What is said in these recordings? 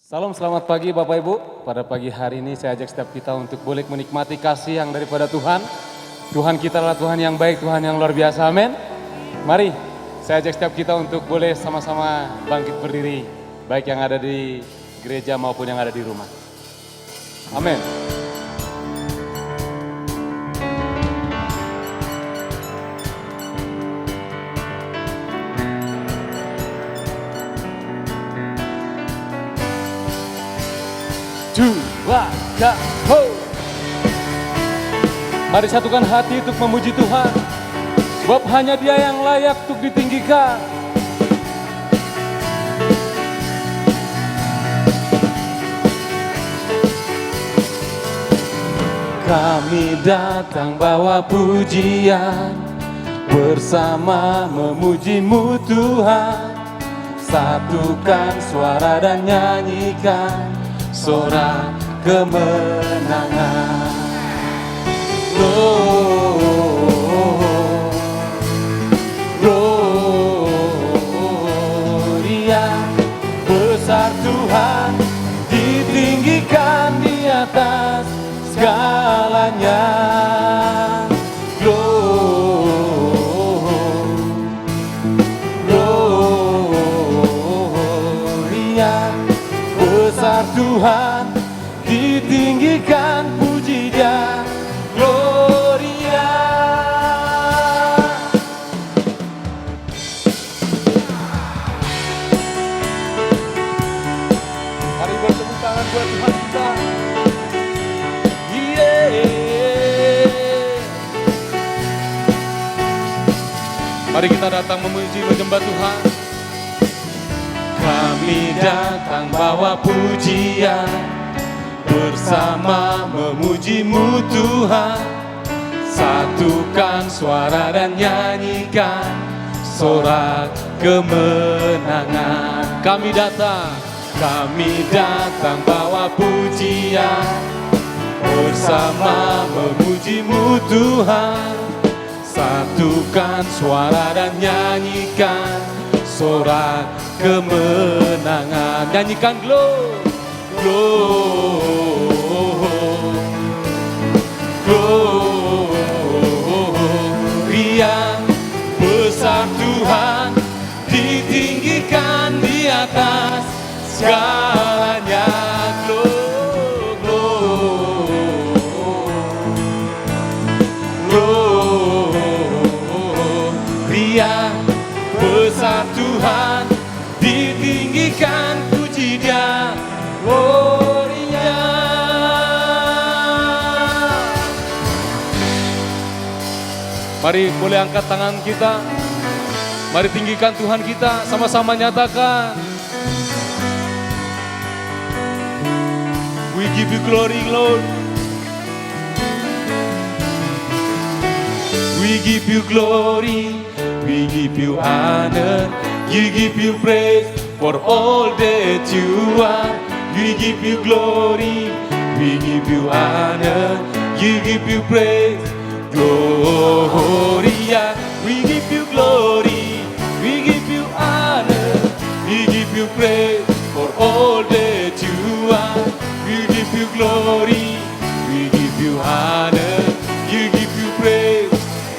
Salam selamat pagi Bapak Ibu. Pada pagi hari ini saya ajak setiap kita untuk boleh menikmati kasih yang daripada Tuhan. Tuhan kita adalah Tuhan yang baik, Tuhan yang luar biasa, amin. Mari saya ajak setiap kita untuk boleh sama-sama bangkit berdiri. Baik yang ada di gereja maupun yang ada di rumah. Amin. Dua, tiga, ho. Mari satukan hati untuk memuji Tuhan, sebab hanya Dia yang layak untuk ditinggikan. Kami datang bawa pujian, bersama memuji-Mu Tuhan. Satukan suara dan nyanyikan sorak kemenangan. Gloria, besar Tuhan, ditinggikan di atas segalanya. Gloria, besar Tuhan, ditinggikan, puji Dia. Gloria. Mari bertepuk tangan buat Tuhan kita. Mari kita datang memuji menyembah Tuhan. Kami datang bawa pujian, bersama memuji-Mu Tuhan. Satukan suara dan nyanyikan sorak kemenangan. Kami datang bawa pujian, bersama memuji-Mu Tuhan. Satukan suara dan nyanyikan sorak kemenangan. Nyanyikan Gloria, besar Tuhan, ditinggikan di atas segalanya. Gloria, besar Tuhan, ditinggikan, puji Dia. Gloria. Mari boleh angkat tangan kita. Mari tinggikan Tuhan kita, sama-sama nyatakan. We give you glory, Lord. We give you glory, we give you honor, you give you praise for all that you are. We give you glory, we give you honor, you give you praise. Gloria, we give you glory, we give you honor, we give you praise for all that you are. We give you glory, we give you honor, you give you praise.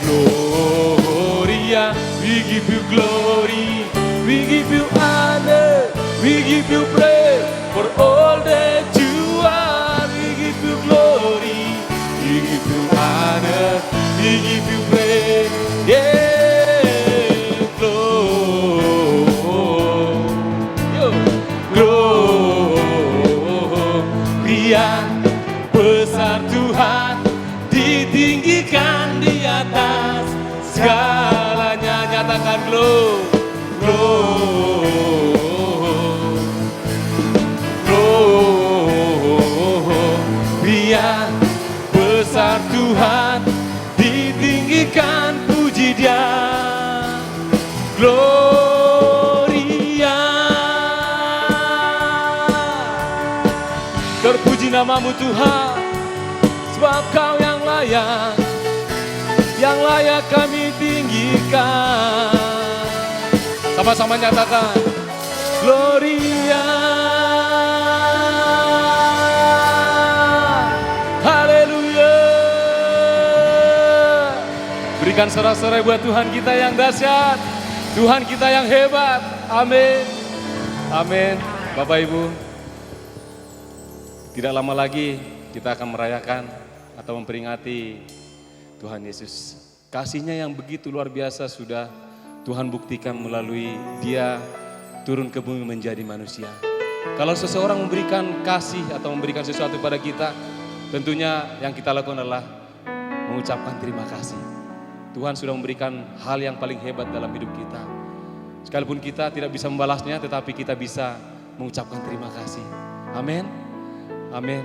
Gloria, we give you glory, we give you honor, we give you praise for all that you are. We give you glory, we give you honor, we give you praise. Yeah, Gloria, besar Tuhan, ditinggikan di atas segalanya. Nyatakan Gloria, besar Tuhan, ditinggikan, puji Dia. Gloria, terpuji nama-Mu Tuhan, sebab Kau yang layak kami tinggikan. Sama-sama nyatakan Gloria. Berikan sorak-sorai buat Tuhan kita yang dahsyat, Tuhan kita yang hebat. Amin. Amin. Bapak Ibu, tidak lama lagi kita akan merayakan atau memperingati Tuhan Yesus. Kasih-Nya yang begitu luar biasa sudah Tuhan buktikan melalui Dia turun ke bumi menjadi manusia. Kalau seseorang memberikan kasih atau memberikan sesuatu pada kita, tentunya yang kita lakukan adalah mengucapkan terima kasih. Tuhan sudah memberikan hal yang paling hebat dalam hidup kita. Sekalipun kita tidak bisa membalasnya, tetapi kita bisa mengucapkan terima kasih. Amin. Amin.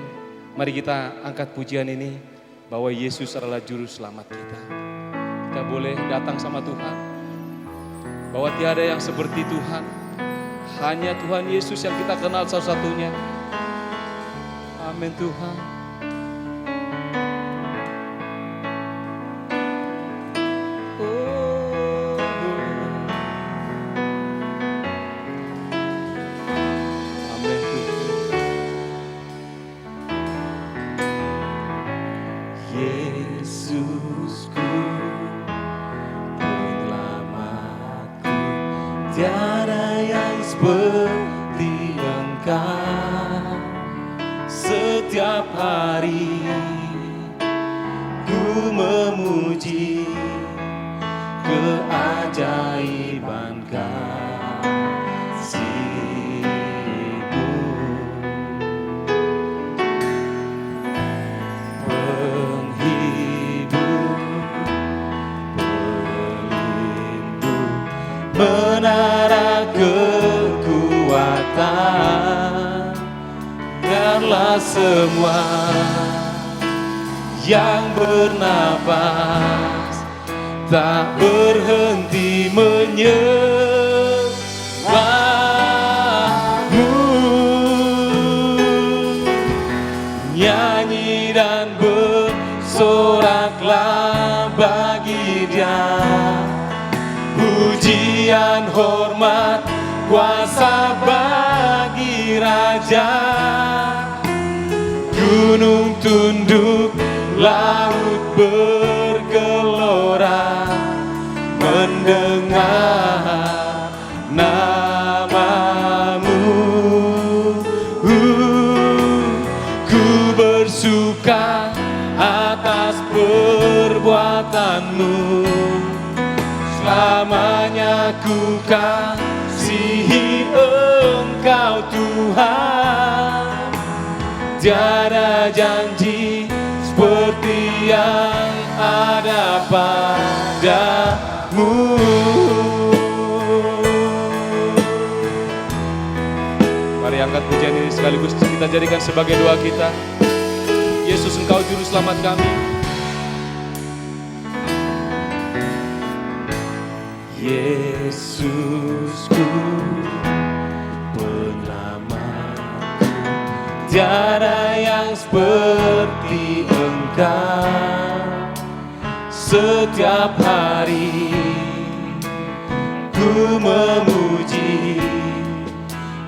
Mari kita angkat pujian ini bahwa Yesus adalah juru selamat kita. Kita boleh datang sama Tuhan. Bahwa tiada yang seperti Tuhan. Hanya Tuhan Yesus yang kita kenal satu-satunya. Amin Tuhan. Yesusku, penyelamatku, tiada yang seperti Engkau. Setiap hari ku memuji keajaiban kasih-Mu. Menara kekuatan, biarlah semua yang bernapas tak berhenti menyembah-Mu. Nyanyi dan bersoraklah bagi Dia, pujian, hormat, kuasa bagi Raja. Gunung tunduk, laut bergelora, mendengar nama-Mu. Ku bersuka atas perbuatan-Mu. Selamanya ku kasihi Engkau Tuhan. Tiada janji seperti yang ada padamu. Mari angkat pujian ini sekaligus kita jadikan sebagai doa kita. Yesus, Engkau juru selamat kami. Yesusku, penyelamatku, tiada yang seperti Engkau. Setiap hari ku memuji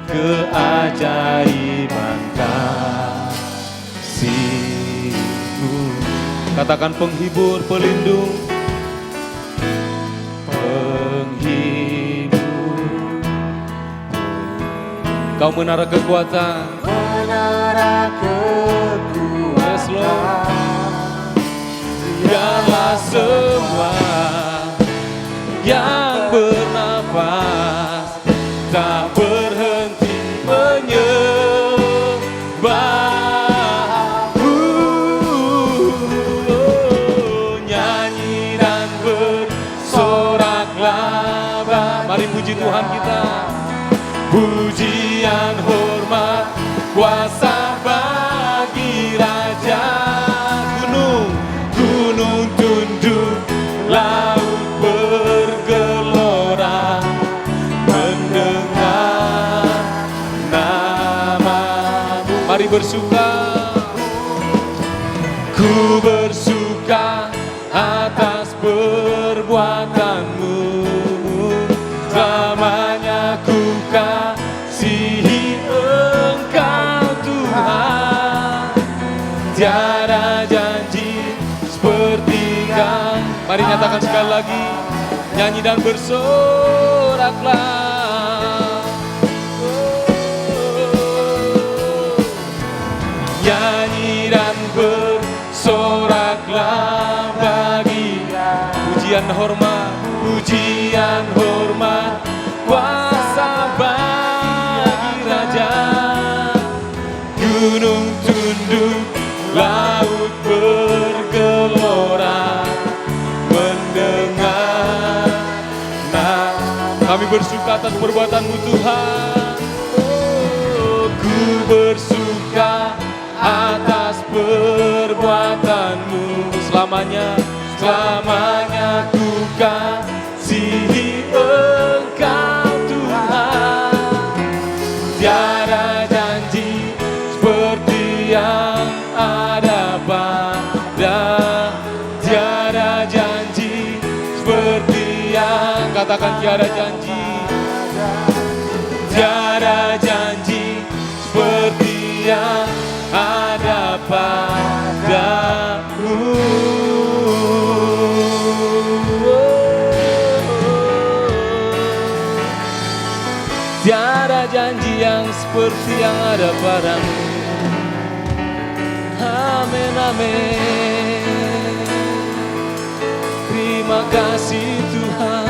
keajaiban kasih-Mu. Katakan penghibur, pelindung, Kau menara kekuatan, menara kekuatan. Yes, Lord. Biarlah semua yang bernafas tak berhenti menyembah-Mu. Nyanyi dan bersoraklah, mari puji Tuhan kita. Pujian, hormat, kuasa bagi Raja. Gunung tunduk, laut bergelora, mendengar nama-Mu. Mari bersuka, ku bersuka atas perbuatan-Mu. Selamanya ku kasihi Engkau Tuhan. Tiada janji seperti Kau. Mari nyatakan sekali. lagi, nyanyi dan bersoraklah. Nyanyi dan bersoraklah bagi pujian hormat, kuasa bagi Raja. Gunung tunduk, laut bergelora mendengar. Nah, kami bersuka atas perbuatan-Mu Tuhan. Oh, ku bersuka atas perbuatan-Mu. Selamanya ku kasihi Engkau Tuhan. Tiada janji seperti yang ada pada, tiada janji seperti yang, katakan tiada janji, tiada janji seperti yang ada padamu. Tiada janji yang seperti yang ada padamu. Amin, amin. Terima kasih Tuhan,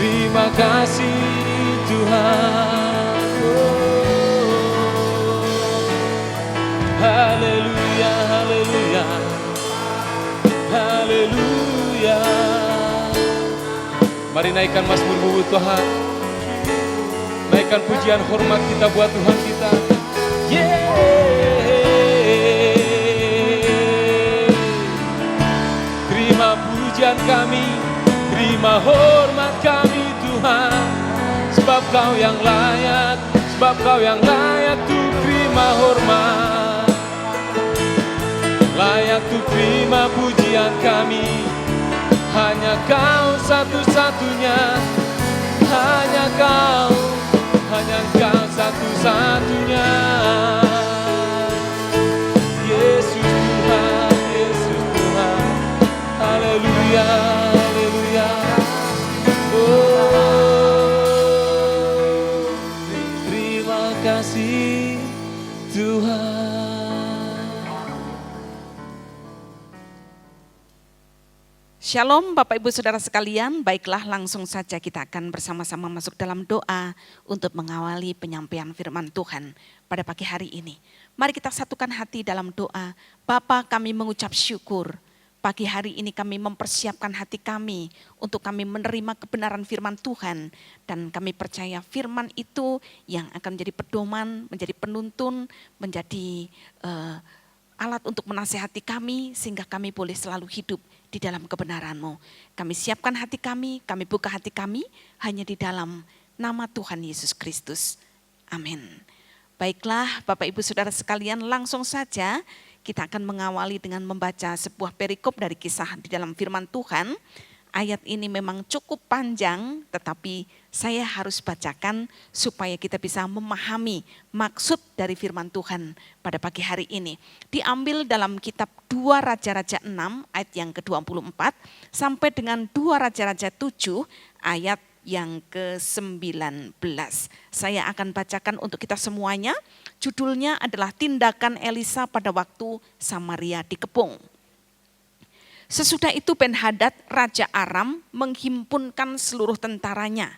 terima kasih Tuhan. Oh, haleluya, haleluya, haleluya. Mari naikkan mazmur Tuhan, naikkan pujian hormat kita buat Tuhan kita. Terima pujian kami, terima hormat kami Tuhan. Sebab Kau yang layak, sebab Kau yang layak tuh terima hormat. Layak tuh terima pujian kami. Hanya Kau satu-satunya, hanya Kau satu-satunya. Yesus Tuhan, Yesus Tuhan. Haleluya, haleluya. Oh, terima kasih Tuhan. Shalom Bapak Ibu Saudara sekalian, baiklah langsung saja kita akan bersama-sama masuk dalam doa untuk mengawali penyampaian firman Tuhan pada pagi hari ini. Mari kita satukan hati dalam doa. Bapa, kami mengucap syukur. Pagi hari ini kami mempersiapkan hati kami untuk kami menerima kebenaran firman Tuhan. Dan kami percaya firman itu yang akan menjadi pedoman, menjadi penuntun, menjadi alat untuk menasihati kami sehingga kami boleh selalu hidup di dalam kebenaran-Mu. Kami siapkan hati kami buka hati kami hanya di dalam nama Tuhan Yesus Kristus. Amin. Baiklah Bapak Ibu Saudara sekalian, langsung saja kita akan mengawali dengan membaca sebuah perikop dari kisah di dalam firman Tuhan. Ayat ini memang cukup panjang, tetapi saya harus bacakan supaya kita bisa memahami maksud dari firman Tuhan pada pagi hari ini. Diambil dalam kitab 2 Raja-Raja 6 ayat yang ke-24 sampai dengan 2 Raja-Raja 7 ayat yang ke-19. Saya akan bacakan untuk kita semuanya. Judulnya adalah Tindakan Elisa pada waktu Samaria dikepung. Sesudah itu Ben-Hadad, Raja Aram, menghimpunkan seluruh tentaranya.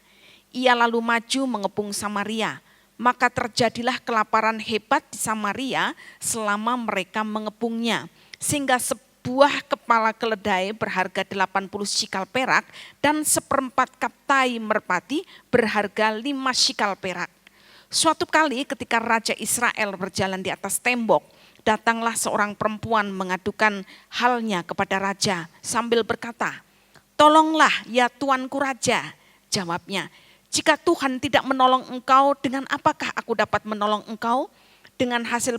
Ia lalu maju mengepung Samaria. Maka terjadilah kelaparan hebat di Samaria selama mereka mengepungnya. Sehingga sebuah kepala keledai berharga 80 shikal perak dan 1/4 kaptai merpati berharga 5 shikal perak. Suatu kali ketika Raja Israel berjalan di atas tembok, datanglah seorang perempuan mengadukan halnya kepada raja sambil berkata, "Tolonglah ya tuanku raja." Jawabnya, "Jika Tuhan tidak menolong engkau, dengan apakah aku dapat menolong engkau? Dengan hasil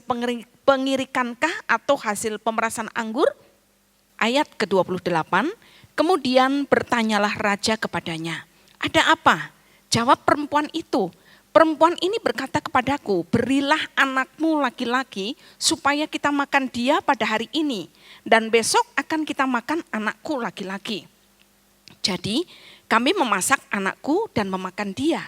pengirikankah atau hasil pemerasan anggur?" Ayat ke-28, kemudian bertanyalah raja kepadanya, "Ada apa?" Jawab perempuan itu, "Perempuan ini berkata kepadaku, berilah anakmu laki-laki supaya kita makan dia pada hari ini. Dan besok akan kita makan anakku laki-laki." Jadi kami memasak anakku dan memakan dia.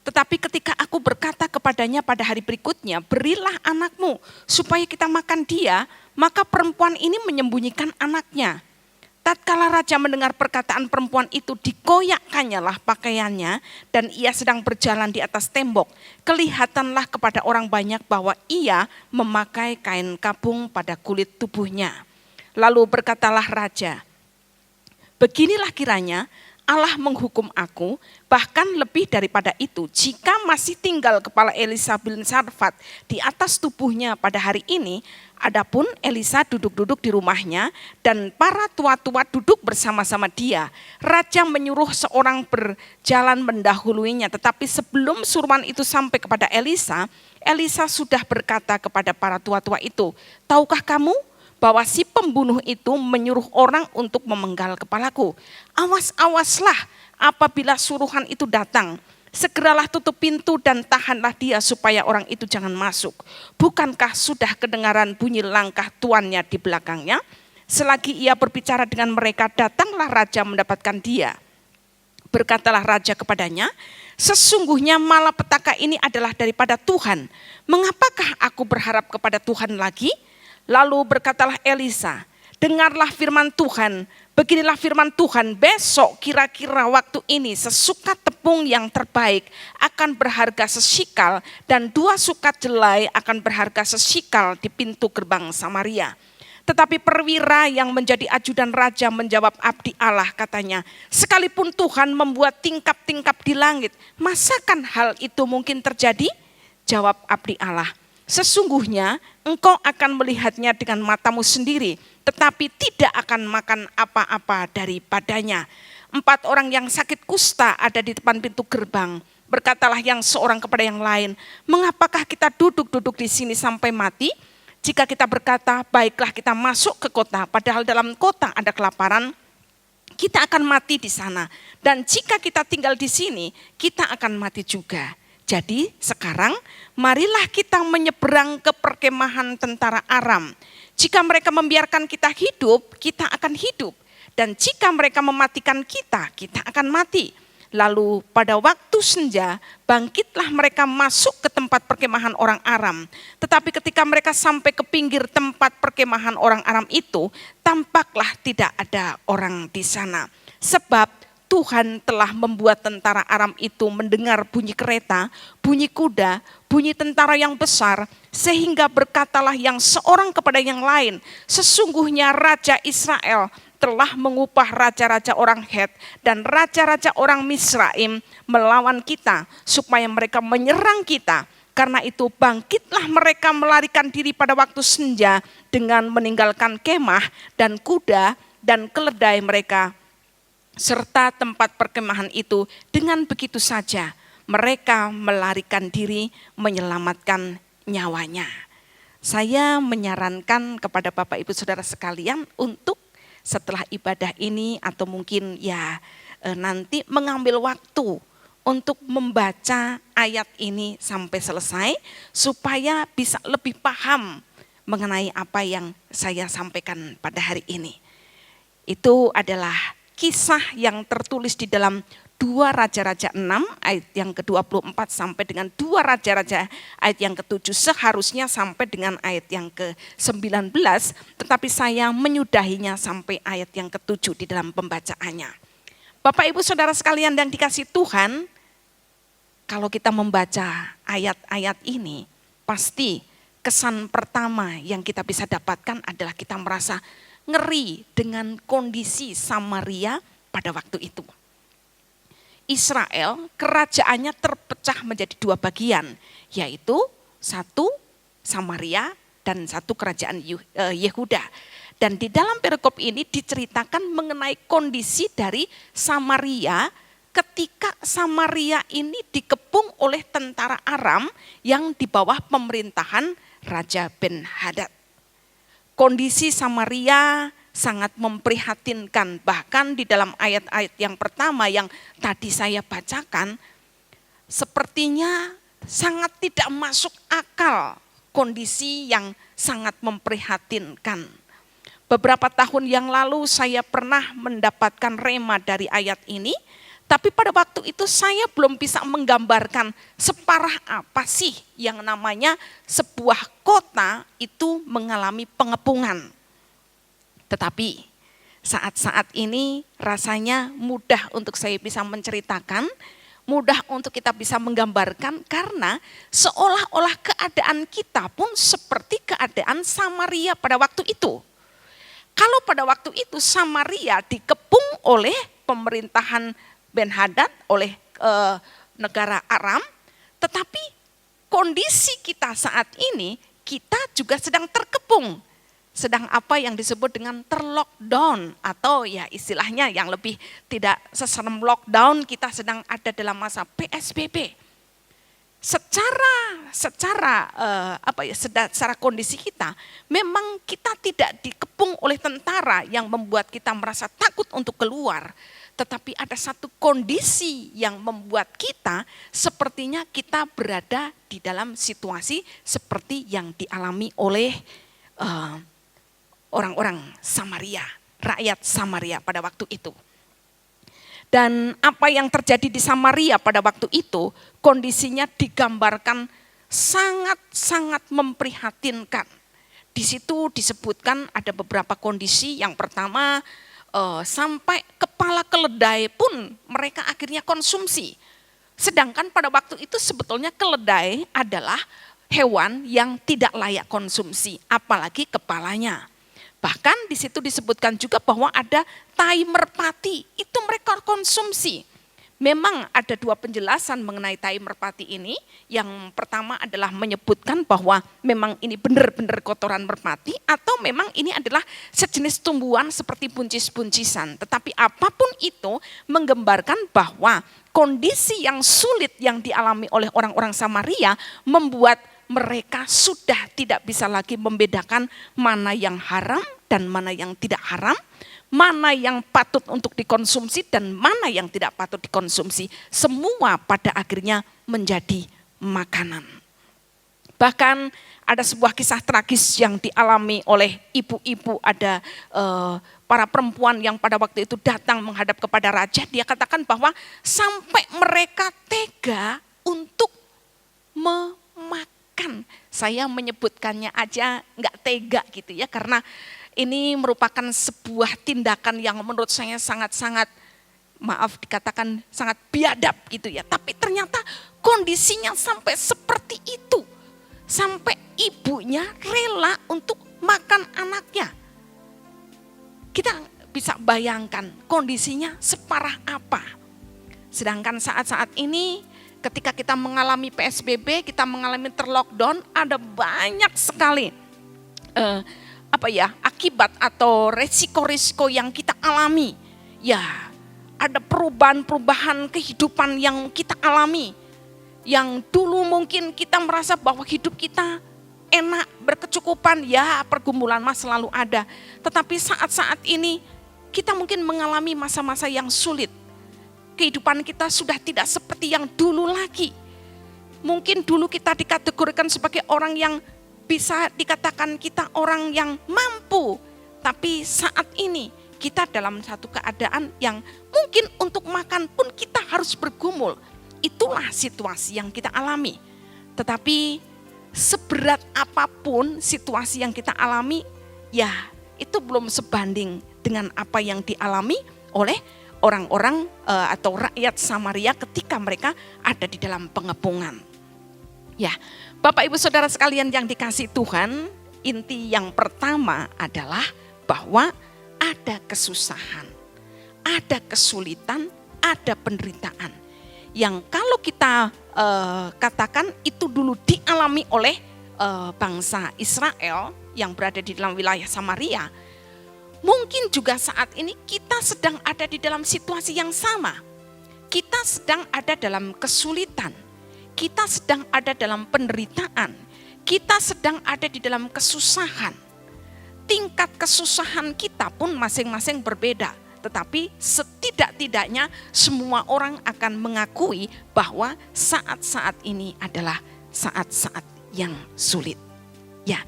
Tetapi ketika aku berkata kepadanya pada hari berikutnya, berilah anakmu supaya kita makan dia, maka perempuan ini menyembunyikan anaknya. Tatkala raja mendengar perkataan perempuan itu, dikoyakkannya lah pakaiannya dan ia sedang berjalan di atas tembok. Kelihatanlah kepada orang banyak bahwa ia memakai kain kapung pada kulit tubuhnya. Lalu berkatalah raja, beginilah kiranya Allah menghukum aku, bahkan lebih daripada itu, jika masih tinggal kepala Elisa bin Sarfat di atas tubuhnya pada hari ini. Adapun Elisa duduk-duduk di rumahnya dan para tua-tua duduk bersama-sama dia. Raja menyuruh seorang berjalan mendahuluinya, tetapi sebelum suruhan itu sampai kepada Elisa, Elisa sudah berkata kepada para tua-tua itu, tahukah kamu bahwa si pembunuh itu menyuruh orang untuk memenggal kepalaku? Awas-awaslah apabila suruhan itu datang. Segeralah tutup pintu dan tahanlah dia supaya orang itu jangan masuk. Bukankah sudah kedengaran bunyi langkah tuannya di belakangnya? Selagi ia berbicara dengan mereka, datanglah raja mendapatkan dia. Berkatalah raja kepadanya, sesungguhnya malapetaka ini adalah daripada Tuhan. Mengapakah aku berharap kepada Tuhan lagi? Lalu berkatalah Elisa, dengarlah firman Tuhan. Beginilah firman Tuhan, besok kira-kira waktu ini sesukat tepung yang terbaik akan berharga sesikal dan 2 sukat jelai akan berharga sesikal di pintu gerbang Samaria. Tetapi perwira yang menjadi ajudan raja menjawab abdi Allah, katanya, sekalipun Tuhan membuat tingkap-tingkap di langit, masakan hal itu mungkin terjadi? Jawab abdi Allah, sesungguhnya engkau akan melihatnya dengan matamu sendiri, tetapi tidak akan makan apa-apa daripadanya. 4 orang yang sakit kusta ada di depan pintu gerbang. Berkatalah yang seorang kepada yang lain, mengapakah kita duduk-duduk di sini sampai mati? Jika kita berkata, baiklah kita masuk ke kota, padahal dalam kota ada kelaparan, kita akan mati di sana. Dan jika kita tinggal di sini, kita akan mati juga. Jadi sekarang marilah kita menyeberang ke perkemahan tentara Aram. Jika mereka membiarkan kita hidup, kita akan hidup. Dan jika mereka mematikan kita, kita akan mati. Lalu pada waktu senja, bangkitlah mereka masuk ke tempat perkemahan orang Aram. Tetapi ketika mereka sampai ke pinggir tempat perkemahan orang Aram itu, tampaklah tidak ada orang di sana. Sebab Tuhan telah membuat tentara Aram itu mendengar bunyi kereta, bunyi kuda, bunyi tentara yang besar, sehingga berkatalah yang seorang kepada yang lain, sesungguhnya Raja Israel telah mengupah raja-raja orang Het dan raja-raja orang Misraim melawan kita, supaya mereka menyerang kita. Karena itu bangkitlah mereka melarikan diri pada waktu senja dengan meninggalkan kemah dan kuda dan keledai mereka serta tempat perkemahan itu. Dengan begitu saja mereka melarikan diri menyelamatkan nyawanya. Saya menyarankan kepada Bapak Ibu Saudara sekalian untuk setelah ibadah ini atau mungkin nanti mengambil waktu untuk membaca ayat ini sampai selesai supaya bisa lebih paham mengenai apa yang saya sampaikan pada hari ini. Itu adalah kisah yang tertulis di dalam 2 Raja-Raja 6 ayat yang ke-24 sampai dengan 2 Raja-Raja ayat yang ke-7, seharusnya sampai dengan ayat yang ke-19, tetapi saya menyudahinya sampai ayat yang ke-7 di dalam pembacaannya. Bapak Ibu Saudara sekalian yang dikasihi Tuhan, kalau kita membaca ayat-ayat ini, pasti kesan pertama yang kita bisa dapatkan adalah kita merasa ngeri dengan kondisi Samaria pada waktu itu. Israel, kerajaannya terpecah menjadi 2 bagian, yaitu 1 Samaria dan 1 kerajaan Yehuda. Dan di dalam perikop ini diceritakan mengenai kondisi dari Samaria ketika Samaria ini dikepung oleh tentara Aram yang di bawah pemerintahan Raja Ben-Hadad. Kondisi Samaria sangat memprihatinkan, bahkan di dalam ayat-ayat yang pertama yang tadi saya bacakan, sepertinya sangat tidak masuk akal, kondisi yang sangat memprihatinkan. Beberapa tahun yang lalu saya pernah mendapatkan rema dari ayat ini, tapi pada waktu itu saya belum bisa menggambarkan separah apa sih yang namanya sebuah kota itu mengalami pengepungan. Tetapi saat-saat ini rasanya mudah untuk saya bisa menceritakan, mudah untuk kita bisa menggambarkan karena seolah-olah keadaan kita pun seperti keadaan Samaria pada waktu itu. Kalau pada waktu itu Samaria dikepung oleh pemerintahan Ben-Hadad, oleh negara Aram, tetapi kondisi kita saat ini, kita juga sedang terkepung. Sedang apa yang disebut dengan terlockdown, atau ya istilahnya yang lebih tidak seserem lockdown, kita sedang ada dalam masa PSBB. Secara kondisi kita, memang kita tidak dikepung oleh tentara yang membuat kita merasa takut untuk keluar. Tetapi ada satu kondisi yang membuat kita sepertinya kita berada di dalam situasi seperti yang dialami oleh orang-orang Samaria, rakyat Samaria pada waktu itu. Dan apa yang terjadi di Samaria pada waktu itu, kondisinya digambarkan sangat-sangat memprihatinkan. Di situ disebutkan ada beberapa kondisi. Yang pertama, sampai kepala keledai pun mereka akhirnya konsumsi. Sedangkan pada waktu itu sebetulnya keledai adalah hewan yang tidak layak konsumsi, apalagi kepalanya. Bahkan di situ disebutkan juga bahwa ada tai merpati, itu mereka konsumsi. Memang ada dua penjelasan mengenai tai merpati ini. Yang pertama adalah menyebutkan bahwa memang ini benar-benar kotoran merpati, atau memang ini adalah sejenis tumbuhan seperti buncis-buncisan. Tetapi apapun itu menggambarkan bahwa kondisi yang sulit yang dialami oleh orang-orang Samaria membuat mereka sudah tidak bisa lagi membedakan mana yang haram dan mana yang tidak haram, mana yang patut untuk dikonsumsi dan mana yang tidak patut dikonsumsi. Semua pada akhirnya menjadi makanan. Bahkan ada sebuah kisah tragis yang dialami oleh ibu-ibu, ada para perempuan yang pada waktu itu datang menghadap kepada raja. Dia katakan bahwa sampai mereka tega untuk memakan. Saya menyebutkannya aja nggak tega gitu ya, karena ini merupakan sebuah tindakan yang menurut saya sangat-sangat, maaf dikatakan sangat biadab gitu ya. Tapi ternyata kondisinya sampai seperti itu. Sampai ibunya rela untuk makan anaknya. Kita bisa bayangkan kondisinya separah apa. Sedangkan saat-saat ini ketika kita mengalami PSBB, kita mengalami terlockdown, ada banyak sekali akibat atau resiko-resiko yang kita alami. Ya, ada perubahan-perubahan kehidupan yang kita alami. Yang dulu mungkin kita merasa bahwa hidup kita enak, berkecukupan, ya pergumulan mah selalu ada. Tetapi saat-saat ini kita mungkin mengalami masa-masa yang sulit. Kehidupan kita sudah tidak seperti yang dulu lagi. Mungkin dulu kita dikategorikan sebagai orang yang bisa dikatakan kita orang yang mampu. Tapi saat ini kita dalam satu keadaan yang mungkin untuk makan pun kita harus bergumul. Itulah situasi yang kita alami. Tetapi seberat apapun situasi yang kita alami, ya itu belum sebanding dengan apa yang dialami oleh orang-orang atau rakyat Samaria ketika mereka ada di dalam pengepungan. Ya, Bapak Ibu Saudara sekalian yang dikasihi Tuhan, inti yang pertama adalah bahwa ada kesusahan, ada kesulitan, ada penderitaan. Yang kalau kita katakan itu dulu dialami oleh bangsa Israel yang berada di dalam wilayah Samaria, mungkin juga saat ini kita sedang ada di dalam situasi yang sama. Kita sedang ada dalam kesulitan, kita sedang ada dalam penderitaan, kita sedang ada di dalam kesusahan. Tingkat kesusahan kita pun masing-masing berbeda. Tetapi setidak-tidaknya semua orang akan mengakui bahwa saat-saat ini adalah saat-saat yang sulit. Ya,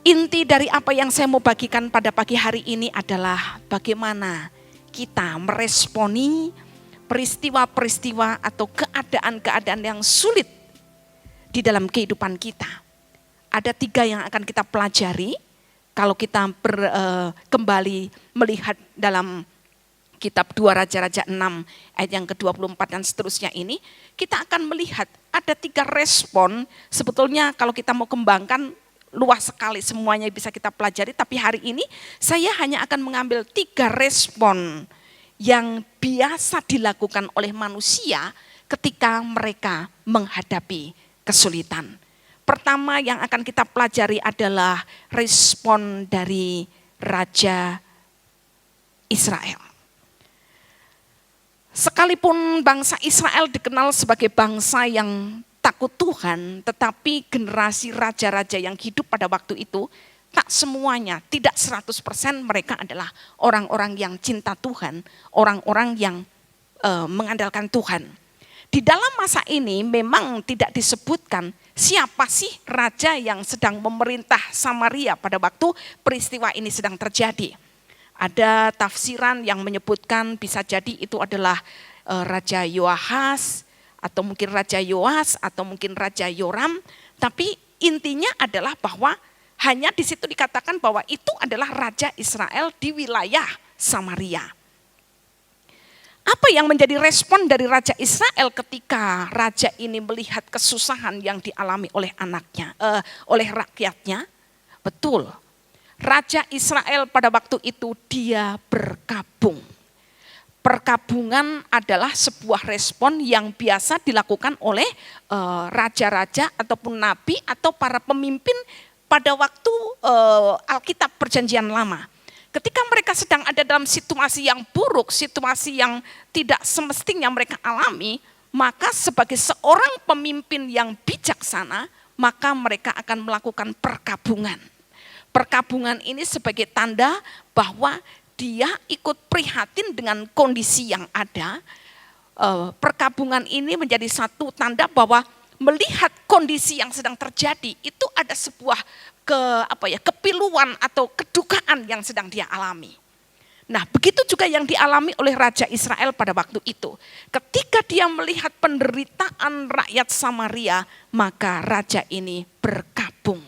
Inti dari apa yang saya mau bagikan pada pagi hari ini adalah bagaimana kita meresponi peristiwa-peristiwa atau keadaan-keadaan yang sulit di dalam kehidupan kita. Ada 3 yang akan kita pelajari kalau kita kembali melihat dalam kitab 2 Raja-Raja 6 ayat yang ke-24 dan seterusnya ini. Kita akan melihat ada 3 respon. Sebetulnya kalau kita mau kembangkan luas sekali, semuanya bisa kita pelajari. Tapi hari ini saya hanya akan mengambil 3 respon yang biasa dilakukan oleh manusia ketika mereka menghadapi kesulitan. Pertama yang akan kita pelajari adalah respon dari Raja Israel. Sekalipun bangsa Israel dikenal sebagai bangsa yang takut Tuhan, tetapi generasi raja-raja yang hidup pada waktu itu, tak semuanya, tidak 100% mereka adalah orang-orang yang cinta Tuhan, orang-orang yang mengandalkan Tuhan. Di dalam masa ini memang tidak disebutkan siapa sih raja yang sedang memerintah Samaria pada waktu peristiwa ini sedang terjadi. Ada tafsiran yang menyebutkan bisa jadi itu adalah Raja Yoahas, atau mungkin Raja Yoas, atau mungkin Raja Yoram. Tapi intinya adalah bahwa hanya di situ dikatakan bahwa itu adalah Raja Israel di wilayah Samaria. Apa yang menjadi respon dari Raja Israel ketika raja ini melihat kesusahan yang dialami oleh anaknya, oleh rakyatnya? Betul, Raja Israel pada waktu itu dia berkabung. Perkabungan adalah sebuah respon yang biasa dilakukan oleh raja-raja ataupun nabi atau para pemimpin pada waktu Alkitab Perjanjian Lama. Ketika mereka sedang ada dalam situasi yang buruk, situasi yang tidak semestinya mereka alami, maka sebagai seorang pemimpin yang bijaksana, maka mereka akan melakukan perkabungan. Perkabungan ini sebagai tanda bahwa dia ikut prihatin dengan kondisi yang ada. Perkabungan ini menjadi satu tanda bahwa melihat kondisi yang sedang terjadi, itu ada sebuah kepiluan atau kedukaan yang sedang dia alami. Nah, begitu juga yang dialami oleh Raja Israel pada waktu itu. Ketika dia melihat penderitaan rakyat Samaria, maka raja ini berkabung.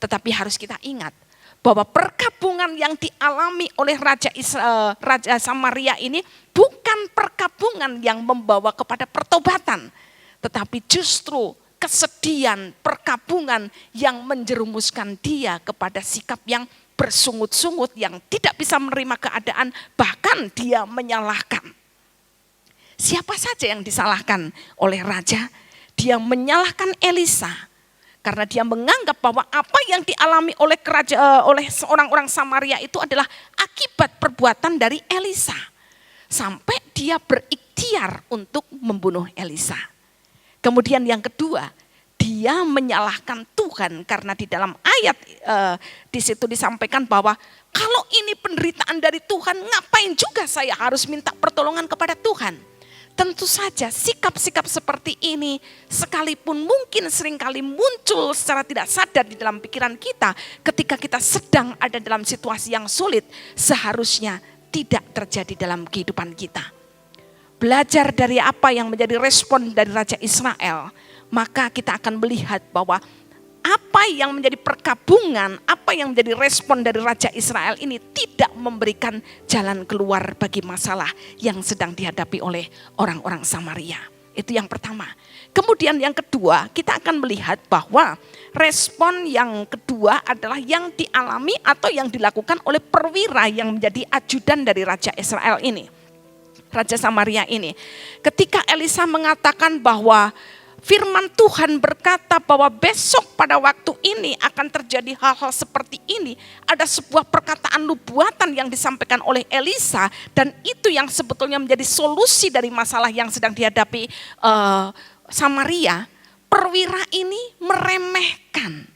Tetapi harus kita ingat bahwa perkabungan yang dialami oleh Raja Samaria ini bukan perkabungan yang membawa kepada pertobatan, tetapi justru kesedihan, perkabungan yang menjerumuskan dia kepada sikap yang bersungut-sungut, yang tidak bisa menerima keadaan, bahkan dia menyalahkan. Siapa saja yang disalahkan oleh raja? Dia menyalahkan Elisa, karena dia menganggap bahwa apa yang dialami oleh orang-orang Samaria itu adalah akibat perbuatan dari Elisa. Sampai dia berikhtiar untuk membunuh Elisa. Kemudian yang kedua, dia menyalahkan Tuhan karena di dalam ayat di situ disampaikan bahwa kalau ini penderitaan dari Tuhan, ngapain juga saya harus minta pertolongan kepada Tuhan? Tentu saja sikap-sikap seperti ini sekalipun mungkin seringkali muncul secara tidak sadar di dalam pikiran kita ketika kita sedang ada dalam situasi yang sulit, seharusnya tidak terjadi dalam kehidupan kita. Belajar dari apa yang menjadi respon dari Raja Israel, maka kita akan melihat bahwa apa yang menjadi perkabungan, apa yang menjadi respon dari Raja Israel ini tidak memberikan jalan keluar bagi masalah yang sedang dihadapi oleh orang-orang Samaria. Itu yang pertama. Kemudian yang kedua, kita akan melihat bahwa respon yang kedua adalah yang dialami atau yang dilakukan oleh perwira yang menjadi ajudan dari Raja Israel ini. Raja Samaria ini. Ketika Elisa mengatakan bahwa firman Tuhan berkata bahwa besok pada waktu ini akan terjadi hal-hal seperti ini. Ada sebuah perkataan nubuatan yang disampaikan oleh Elisa, dan itu yang sebetulnya menjadi solusi dari masalah yang sedang dihadapi Samaria. Perwira ini meremehkan.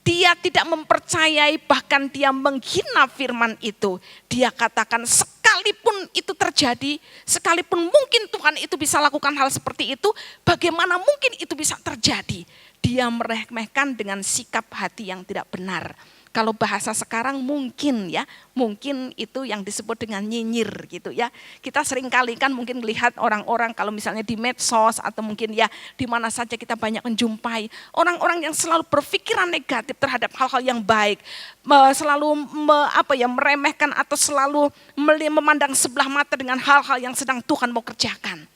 Dia tidak mempercayai, bahkan dia menghina firman itu. Dia katakan sekalipun itu terjadi, sekalipun mungkin Tuhan itu bisa lakukan hal seperti itu, bagaimana mungkin itu bisa terjadi? Dia meremehkan dengan sikap hati yang tidak benar. Kalau bahasa sekarang mungkin ya, mungkin itu yang disebut dengan nyinyir gitu ya. Kita sering kali kan mungkin melihat orang-orang kalau misalnya di medsos atau mungkin ya di mana saja kita banyak menjumpai orang-orang yang selalu berpikiran negatif terhadap hal-hal yang baik, selalu meremehkan atau selalu memandang sebelah mata dengan hal-hal yang sedang Tuhan mau kerjakan.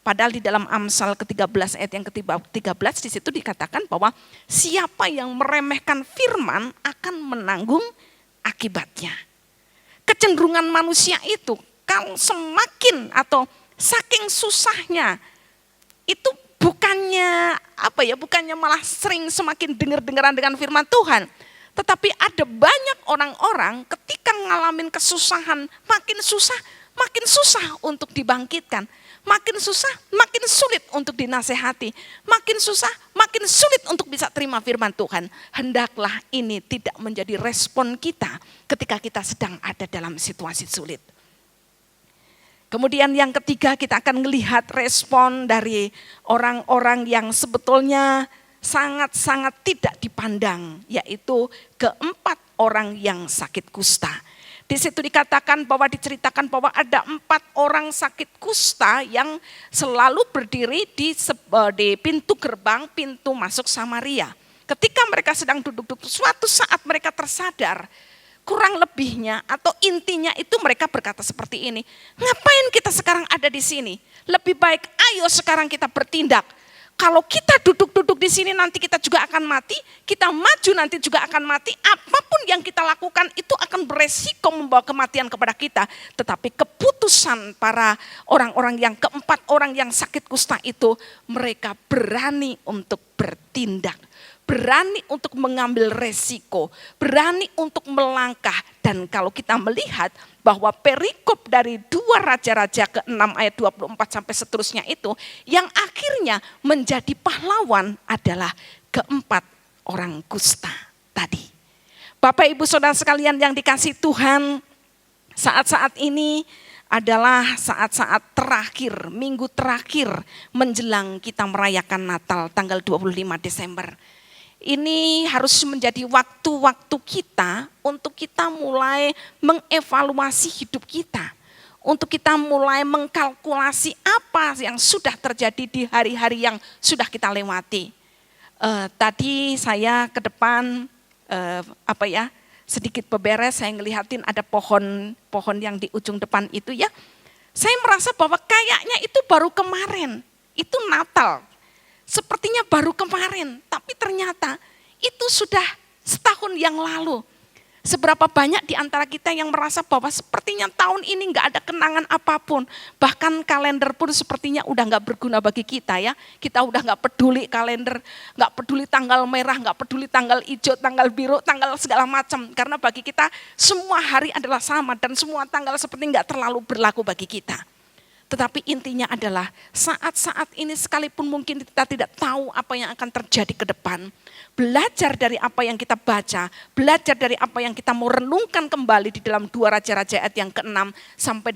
Padahal di dalam Amsal ke-13 ayat yang ke-13 di situ dikatakan bahwa siapa yang meremehkan firman akan menanggung akibatnya. Kecenderungan manusia itu kalau semakin atau saking susahnya itu bukannya malah sering semakin dengar-dengaran dengan firman Tuhan. Tetapi ada banyak orang-orang ketika ngalamin kesusahan makin susah untuk dibangkitkan. Makin susah, makin sulit untuk dinasehati. Makin susah, makin sulit untuk bisa terima firman Tuhan. Hendaklah ini tidak menjadi respon kita ketika kita sedang ada dalam situasi sulit. Kemudian yang ketiga kita akan melihat respon dari orang-orang yang sebetulnya sangat-sangat tidak dipandang. Yaitu keempat orang yang sakit kusta. Di situ diceritakan bahwa ada 4 orang sakit kusta yang selalu berdiri di pintu gerbang, pintu masuk Samaria. Ketika mereka sedang duduk-duduk, suatu saat mereka tersadar, kurang lebihnya atau intinya itu mereka berkata seperti ini, ngapain kita sekarang ada di sini? Lebih baik ayo sekarang kita bertindak. Kalau kita duduk-duduk di sini nanti kita juga akan mati, kita maju nanti juga akan mati, apapun yang kita lakukan itu akan beresiko membawa kematian kepada kita. Tetapi keputusan para orang-orang yang keempat orang yang sakit kusta itu, mereka berani untuk bertindak. Berani untuk mengambil resiko, berani untuk melangkah. Dan kalau kita melihat bahwa perikop dari 2 Raja-Raja ke-6 ayat 24 sampai seterusnya itu, yang akhirnya menjadi pahlawan adalah keempat orang kusta tadi. Bapak Ibu Saudara sekalian yang dikasihi Tuhan, saat-saat ini adalah saat-saat terakhir, minggu terakhir menjelang kita merayakan Natal tanggal 25 Desember. Ini harus menjadi waktu-waktu kita untuk kita mulai mengevaluasi hidup kita. Untuk kita mulai mengkalkulasi apa yang sudah terjadi di hari-hari yang sudah kita lewati. Tadi saya ke depan sedikit beberes, saya ngelihatin ada pohon yang di ujung depan itu ya. Saya merasa bahwa kayaknya itu baru kemarin, itu Natal. Sepertinya baru kemarin, tapi ternyata itu sudah setahun yang lalu. Seberapa banyak di antara kita yang merasa bahwa sepertinya tahun ini nggak ada kenangan apapun. Bahkan kalender pun sepertinya udah nggak berguna bagi kita ya. Kita udah nggak peduli kalender, nggak peduli tanggal merah, nggak peduli tanggal hijau, tanggal biru, tanggal segala macam. Karena bagi kita semua hari adalah sama dan semua tanggal seperti nggak terlalu berlaku bagi kita. Tetapi intinya adalah saat-saat ini sekalipun mungkin kita tidak tahu apa yang akan terjadi ke depan. Belajar dari apa yang kita baca, belajar dari apa yang kita mau renungkan kembali di dalam 2 Raja-Raja ayat yang ke-6 sampai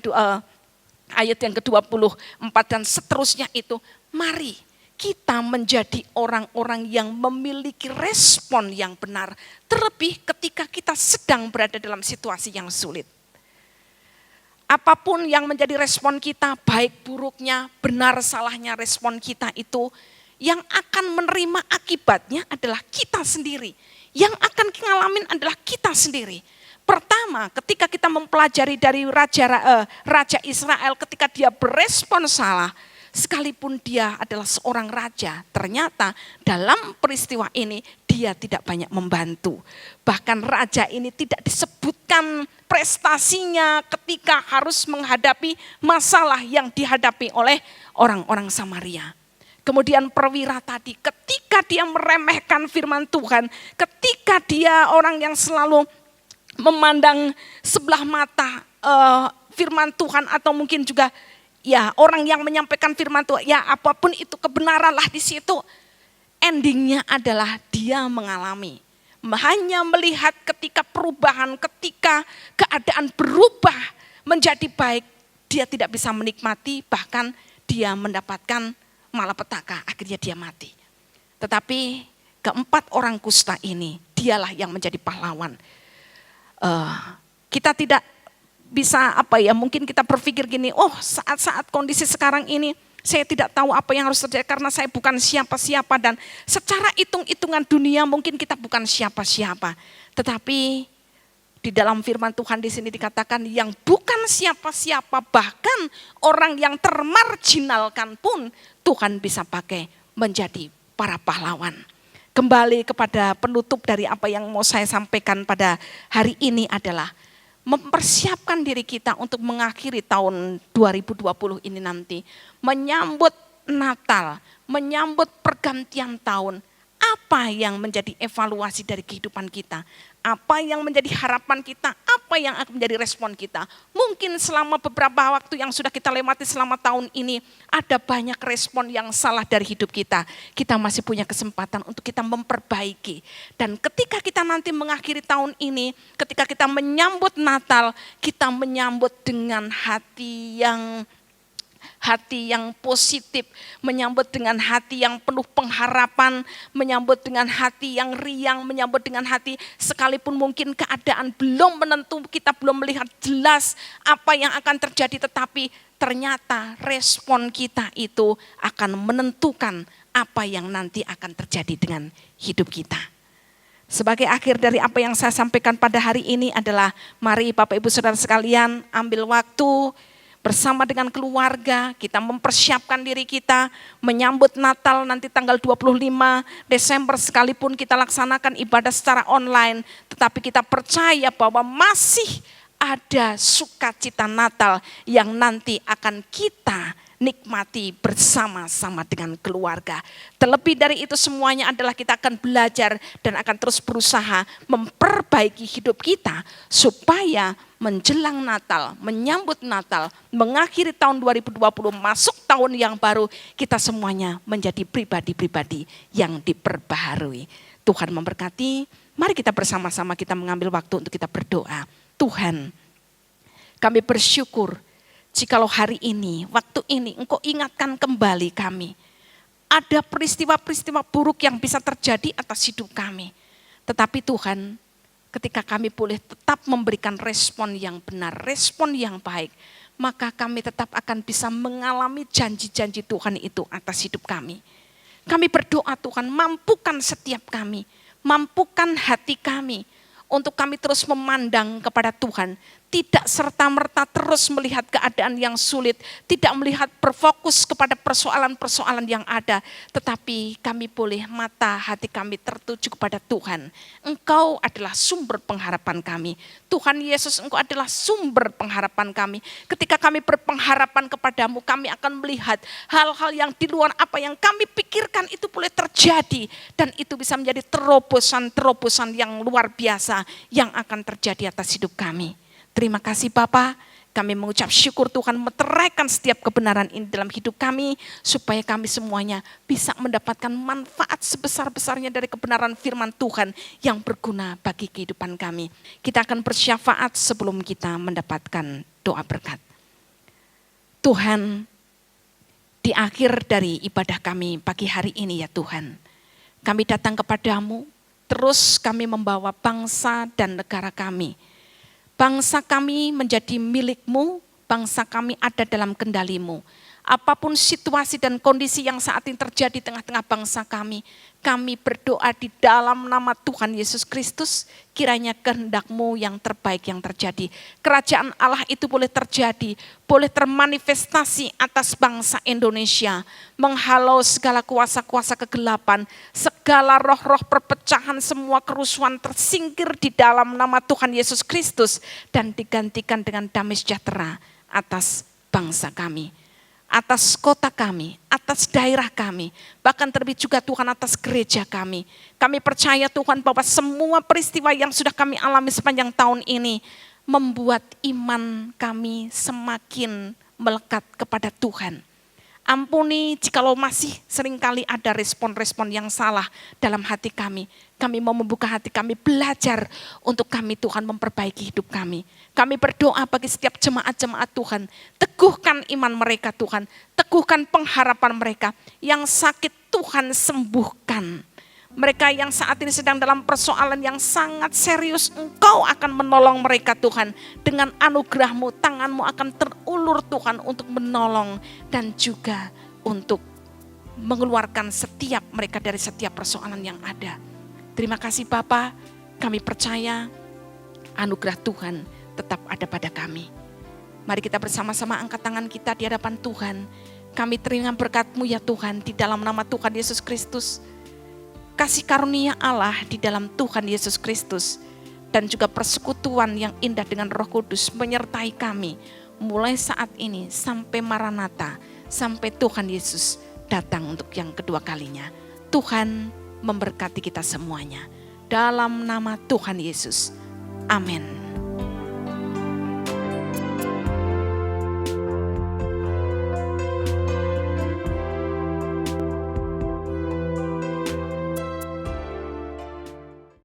ayat yang ke-24 dan seterusnya itu. Mari kita menjadi orang-orang yang memiliki respon yang benar. Terlebih ketika kita sedang berada dalam situasi yang sulit. Apapun yang menjadi respon kita, baik buruknya, benar salahnya respon kita itu, yang akan menerima akibatnya adalah kita sendiri. Yang akan ngalamin adalah kita sendiri. Pertama, ketika kita mempelajari dari Raja Israel, ketika dia berespon salah, sekalipun dia adalah seorang raja, ternyata dalam peristiwa ini dia tidak banyak membantu. Bahkan raja ini tidak disebutkan prestasinya ketika harus menghadapi masalah yang dihadapi oleh orang-orang Samaria. Kemudian perwira tadi ketika dia meremehkan firman Tuhan, ketika dia orang yang selalu memandang sebelah mata firman Tuhan atau mungkin juga ya orang yang menyampaikan firman Tuhan, ya apapun itu kebenaran lah di situ. Endingnya adalah dia mengalami. Hanya melihat ketika perubahan, ketika keadaan berubah menjadi baik, dia tidak bisa menikmati, bahkan dia mendapatkan malapetaka, akhirnya dia mati. Tetapi keempat orang kusta ini dialah yang menjadi pahlawan. Kita tidak bisa mungkin kita berpikir gini, saat-saat kondisi sekarang ini saya tidak tahu apa yang harus terjadi karena saya bukan siapa-siapa, dan secara hitung-hitungan dunia mungkin kita bukan siapa-siapa. Tetapi di dalam firman Tuhan di sini dikatakan yang bukan siapa-siapa, bahkan orang yang termarginalkan pun Tuhan bisa pakai menjadi para pahlawan. Kembali kepada penutup dari apa yang mau saya sampaikan pada hari ini adalah mempersiapkan diri kita untuk mengakhiri tahun 2020 ini nanti. Menyambut Natal, menyambut pergantian tahun. Apa yang menjadi evaluasi dari kehidupan kita? Apa yang menjadi harapan kita? Apa yang akan menjadi respon kita? Mungkin selama beberapa waktu yang sudah kita lewati selama tahun ini, ada banyak respon yang salah dari hidup kita. Kita masih punya kesempatan untuk kita memperbaiki. Dan ketika kita nanti mengakhiri tahun ini, ketika kita menyambut Natal, kita menyambut dengan hati yang positif, menyambut dengan hati yang penuh pengharapan, menyambut dengan hati yang riang, menyambut dengan hati sekalipun mungkin keadaan belum menentu, kita belum melihat jelas apa yang akan terjadi, tetapi ternyata respon kita itu akan menentukan apa yang nanti akan terjadi dengan hidup kita. Sebagai akhir dari apa yang saya sampaikan pada hari ini adalah mari Bapak Ibu Saudara sekalian ambil waktu bersama dengan keluarga, kita mempersiapkan diri kita menyambut Natal nanti tanggal 25 Desember sekalipun kita laksanakan ibadah secara online. Tetapi kita percaya bahwa masih ada sukacita Natal yang nanti akan kita nikmati bersama-sama dengan keluarga. Terlebih dari itu semuanya adalah kita akan belajar dan akan terus berusaha memperbaiki hidup kita supaya menjelang Natal, menyambut Natal, mengakhiri tahun 2020, masuk tahun yang baru, kita semuanya menjadi pribadi-pribadi yang diperbaharui. Tuhan memberkati, mari kita bersama-sama kita mengambil waktu untuk kita berdoa. Tuhan, kami bersyukur jikalau hari ini, waktu ini Engkau ingatkan kembali kami. Ada peristiwa-peristiwa buruk yang bisa terjadi atas hidup kami. Tetapi Tuhan, ketika kami boleh tetap memberikan respon yang benar, respon yang baik, maka kami tetap akan bisa mengalami janji-janji Tuhan itu atas hidup kami. Kami berdoa Tuhan, mampukan setiap kami, mampukan hati kami, untuk kami terus memandang kepada Tuhan. Tidak serta-merta terus melihat keadaan yang sulit, tidak melihat berfokus kepada persoalan-persoalan yang ada, tetapi kami boleh mata hati kami tertuju kepada Tuhan. Engkau adalah sumber pengharapan kami. Tuhan Yesus, Engkau adalah sumber pengharapan kami. Ketika kami berpengharapan kepadamu, kami akan melihat hal-hal yang di luar apa yang kami pikirkan itu boleh terjadi, dan itu bisa menjadi terobosan-terobosan yang luar biasa yang akan terjadi atas hidup kami. Terima kasih Bapa, kami mengucap syukur Tuhan meteraikan setiap kebenaran ini dalam hidup kami, supaya kami semuanya bisa mendapatkan manfaat sebesar-besarnya dari kebenaran firman Tuhan yang berguna bagi kehidupan kami. Kita akan bersyafaat sebelum kita mendapatkan doa berkat. Tuhan, di akhir dari ibadah kami pagi hari ini ya Tuhan, kami datang kepadamu, terus kami membawa bangsa dan negara kami. Bangsa kami menjadi milik-Mu, bangsa kami ada dalam kendali-Mu. Apapun situasi dan kondisi yang saat ini terjadi di tengah-tengah bangsa kami berdoa di dalam nama Tuhan Yesus Kristus, kiranya kehendak-Mu yang terbaik yang terjadi. Kerajaan Allah itu boleh terjadi, boleh termanifestasi atas bangsa Indonesia, menghalau segala kuasa-kuasa kegelapan, segala roh-roh perpecahan, semua kerusuhan tersingkir di dalam nama Tuhan Yesus Kristus, dan digantikan dengan damai sejahtera atas bangsa kami, atas kota kami, atas daerah kami, bahkan terlebih juga Tuhan atas gereja kami. Kami percaya Tuhan bahwa semua peristiwa yang sudah kami alami sepanjang tahun ini membuat iman kami semakin melekat kepada Tuhan. Ampuni jikalau masih seringkali ada respon-respon yang salah dalam hati kami. Kami mau membuka hati kami, belajar untuk kami Tuhan memperbaiki hidup kami. Kami berdoa bagi setiap jemaat-jemaat Tuhan. Teguhkan iman mereka Tuhan. Teguhkan pengharapan mereka. Yang sakit Tuhan sembuhkan. Mereka yang saat ini sedang dalam persoalan yang sangat serius, Engkau akan menolong mereka Tuhan. Dengan anugerah-Mu, tangan-Mu akan terulur Tuhan untuk menolong dan juga untuk mengeluarkan setiap mereka dari setiap persoalan yang ada. Terima kasih Bapa, kami percaya anugerah Tuhan tetap ada pada kami. Mari kita bersama-sama angkat tangan kita di hadapan Tuhan. Kami terima berkat-Mu ya Tuhan, di dalam nama Tuhan Yesus Kristus. Kasih karunia Allah di dalam Tuhan Yesus Kristus dan juga persekutuan yang indah dengan Roh Kudus menyertai kami mulai saat ini sampai Maranatha, sampai Tuhan Yesus datang untuk yang kedua kalinya. Tuhan memberkati kita semuanya dalam nama Tuhan Yesus. Amin.